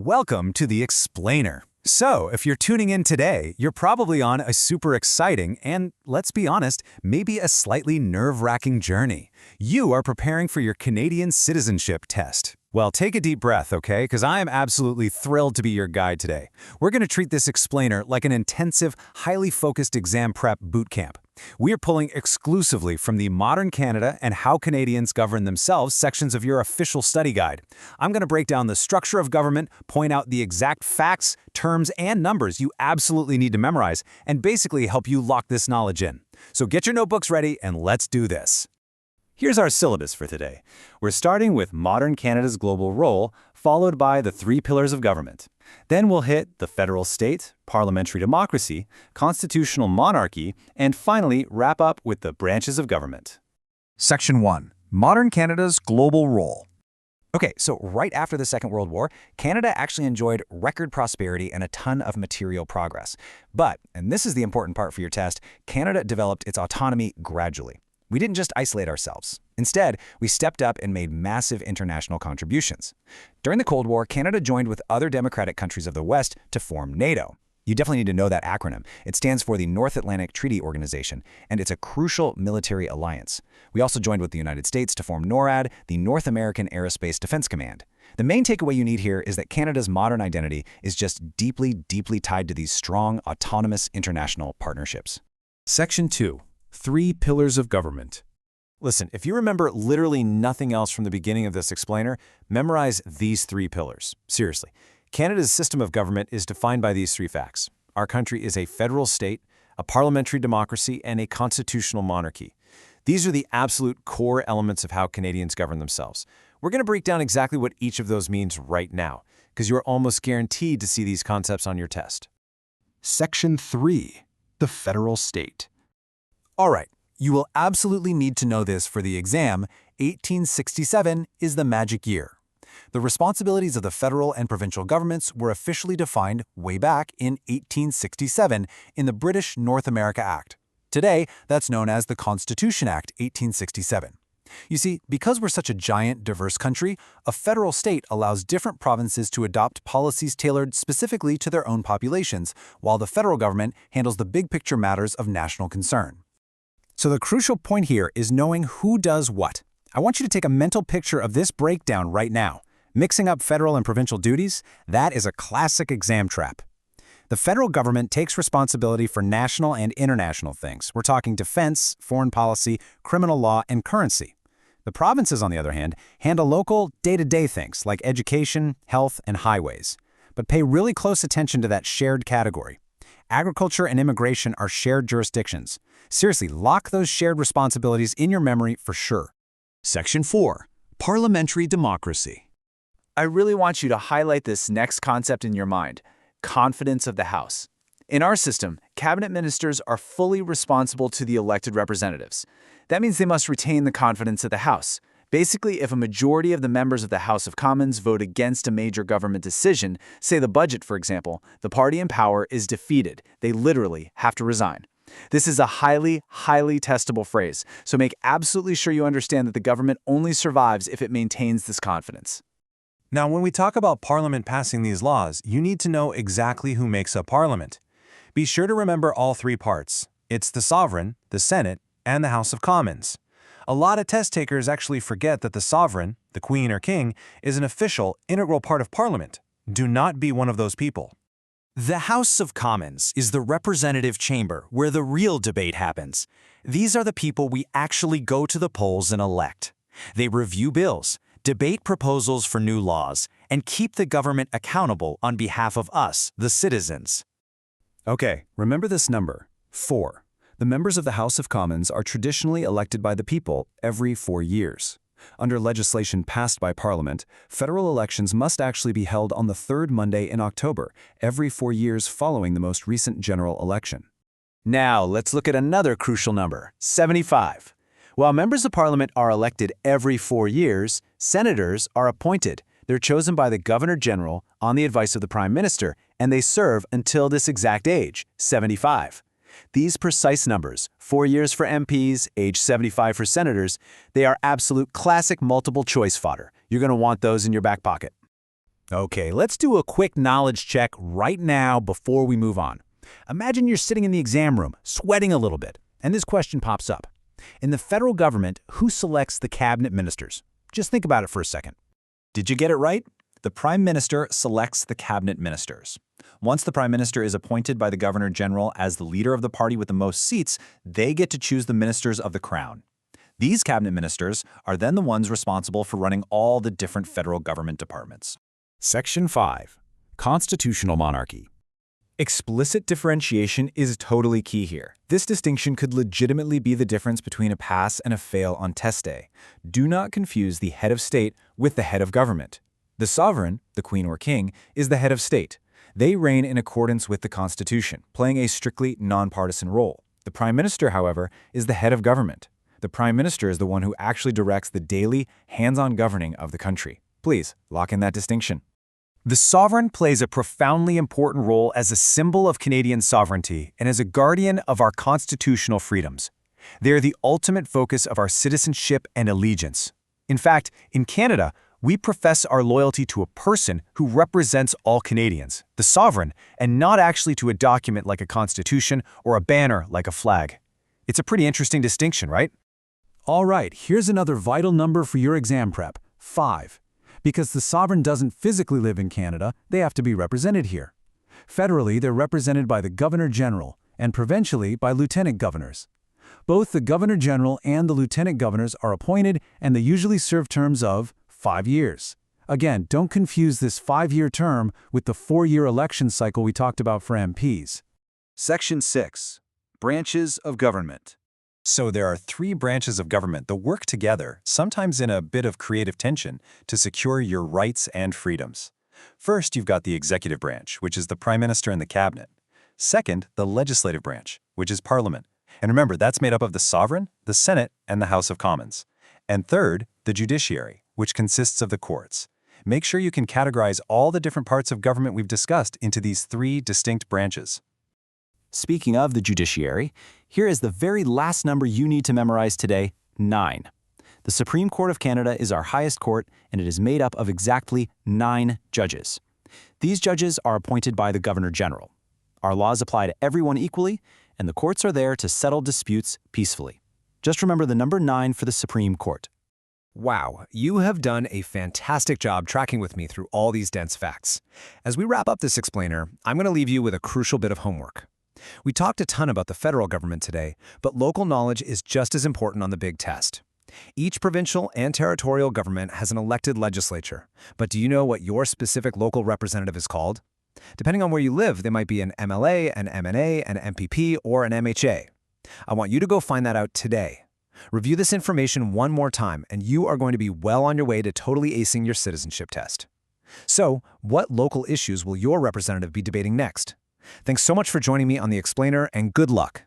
Welcome to The Explainer. So, if you're tuning in today, you're probably on a super exciting and, let's be honest, maybe a slightly nerve-wracking journey. You are preparing for your Canadian citizenship test. Well, take a deep breath, okay? Because I am absolutely thrilled to be your guide today. We're going to treat this explainer like an intensive, highly focused exam prep boot camp. We are pulling exclusively from the Modern Canada and How Canadians Govern Themselves sections of your official study guide. I'm going to break down the structure of government, point out the exact facts, terms, and numbers you absolutely need to memorize, and basically help you lock this knowledge in. So get your notebooks ready and let's do this. Here's our syllabus for today. We're starting with Modern Canada's global role, followed by the three pillars of government. Then we'll hit the federal state, parliamentary democracy, constitutional monarchy, and finally wrap up with the branches of government. Section 1. Modern Canada's global role. Okay, so right after the Second World War, Canada actually enjoyed record prosperity and a ton of material progress. But, and this is the important part for your test, Canada developed its autonomy gradually. We didn't just isolate ourselves. Instead, we stepped up and made massive international contributions. During the Cold War, Canada joined with other democratic countries of the West to form NATO. You definitely need to know that acronym. It stands for the North Atlantic Treaty Organization, and it's a crucial military alliance. We also joined with the United States to form NORAD, the North American Aerospace Defense Command. The main takeaway you need here is that Canada's modern identity is just deeply, deeply tied to these strong, autonomous international partnerships. Section 2. Three pillars of government. Listen, if you remember literally nothing else from the beginning of this explainer, memorize these three pillars. Seriously. Canada's system of government is defined by these three facts. Our country is a federal state, a parliamentary democracy, and a constitutional monarchy. These are the absolute core elements of how Canadians govern themselves. We're going to break down exactly what each of those means right now, because you're almost guaranteed to see these concepts on your test. Section 3. The federal state. All right, you will absolutely need to know this for the exam. 1867 is the magic year. The responsibilities of the federal and provincial governments were officially defined way back in 1867 in the British North America Act. Today, that's known as the Constitution Act 1867. You see, because we're such a giant, diverse country, a federal state allows different provinces to adopt policies tailored specifically to their own populations, while the federal government handles the big-picture matters of national concern. So the crucial point here is knowing who does what. I want you to take a mental picture of this breakdown right now. Mixing up federal and provincial duties, that is a classic exam trap. The federal government takes responsibility for national and international things. We're talking defense, foreign policy, criminal law, and currency. The provinces, on the other hand, handle local, day-to-day things like education, health, and highways. But pay really close attention to that shared category. Agriculture and immigration are shared jurisdictions. Seriously, lock those shared responsibilities in your memory for sure. Section 4. Parliamentary democracy. I really want you to highlight this next concept in your mind: confidence of the House. In our system, cabinet ministers are fully responsible to the elected representatives. That means they must retain the confidence of the House. Basically, if a majority of the members of the House of Commons vote against a major government decision, say the budget, for example, the party in power is defeated. They literally have to resign. This is a highly, highly testable phrase, so make absolutely sure you understand that the government only survives if it maintains this confidence. Now, when we talk about Parliament passing these laws, you need to know exactly who makes up Parliament. Be sure to remember all three parts. It's the Sovereign, the Senate, and the House of Commons. A lot of test takers actually forget that the Sovereign, the Queen or King, is an official, integral part of Parliament. Do not be one of those people. The House of Commons is the representative chamber where the real debate happens. These are the people we actually go to the polls and elect. They review bills, debate proposals for new laws, and keep the government accountable on behalf of us, the citizens. Okay, remember this number, 4. The members of the House of Commons are traditionally elected by the people every 4 years. Under legislation passed by Parliament, federal elections must actually be held on the third Monday in October, every 4 years following the most recent general election. Now, let's look at another crucial number, 75. While members of Parliament are elected every 4 years, senators are appointed. They're chosen by the Governor General on the advice of the Prime Minister, and they serve until this exact age, 75. These precise numbers, 4 years for MPs, age 75 for senators, they are absolute classic multiple choice fodder. You're going to want those in your back pocket. Okay, let's do a quick knowledge check right now before we move on. Imagine you're sitting in the exam room, sweating a little bit, and this question pops up. In the federal government, who selects the cabinet ministers? Just think about it for a second. Did you get it right? The Prime Minister selects the cabinet ministers. Once the Prime Minister is appointed by the Governor General as the leader of the party with the most seats, they get to choose the ministers of the Crown. These cabinet ministers are then the ones responsible for running all the different federal government departments. Section 5. Constitutional monarchy. Explicit differentiation is totally key here. This distinction could legitimately be the difference between a pass and a fail on test day. Do not confuse the head of state with the head of government. The sovereign, the queen or king, is the head of state. They reign in accordance with the Constitution, playing a strictly nonpartisan role. The Prime Minister, however, is the head of government. The Prime Minister is the one who actually directs the daily, hands-on governing of the country. Please, lock in that distinction. The sovereign plays a profoundly important role as a symbol of Canadian sovereignty and as a guardian of our constitutional freedoms. They are the ultimate focus of our citizenship and allegiance. In fact, in Canada, we profess our loyalty to a person who represents all Canadians, the sovereign, and not actually to a document like a constitution or a banner like a flag. It's a pretty interesting distinction, right? All right, here's another vital number for your exam prep, 5. Because the sovereign doesn't physically live in Canada, they have to be represented here. Federally, they're represented by the Governor General, and provincially by Lieutenant Governors. Both the Governor General and the Lieutenant Governors are appointed, and they usually serve terms of 5 years. Again, don't confuse this 5-year term with the 4-year election cycle we talked about for MPs. Section 6. Branches of government. So there are 3 branches of government that work together, sometimes in a bit of creative tension, to secure your rights and freedoms. First, you've got the executive branch, which is the Prime Minister and the Cabinet. Second, the legislative branch, which is Parliament. And remember, that's made up of the Sovereign, the Senate, and the House of Commons. And third, the judiciary, which consists of the courts. Make sure you can categorize all the different parts of government we've discussed into these 3 distinct branches. Speaking of the judiciary, here is the very last number you need to memorize today, 9. The Supreme Court of Canada is our highest court, and it is made up of exactly 9 judges. These judges are appointed by the Governor General. Our laws apply to everyone equally, and the courts are there to settle disputes peacefully. Just remember the number 9 for the Supreme Court. Wow, you have done a fantastic job tracking with me through all these dense facts. As we wrap up this explainer, I'm going to leave you with a crucial bit of homework. We talked a ton about the federal government today, but local knowledge is just as important on the big test. Each provincial and territorial government has an elected legislature, but do you know what your specific local representative is called? Depending on where you live, they might be an MLA, an MNA, an MPP, or an MHA. I want you to go find that out today. Review this information one more time, and you are going to be well on your way to totally acing your citizenship test. So, what local issues will your representative be debating next? Thanks so much for joining me on The Explainer, and good luck.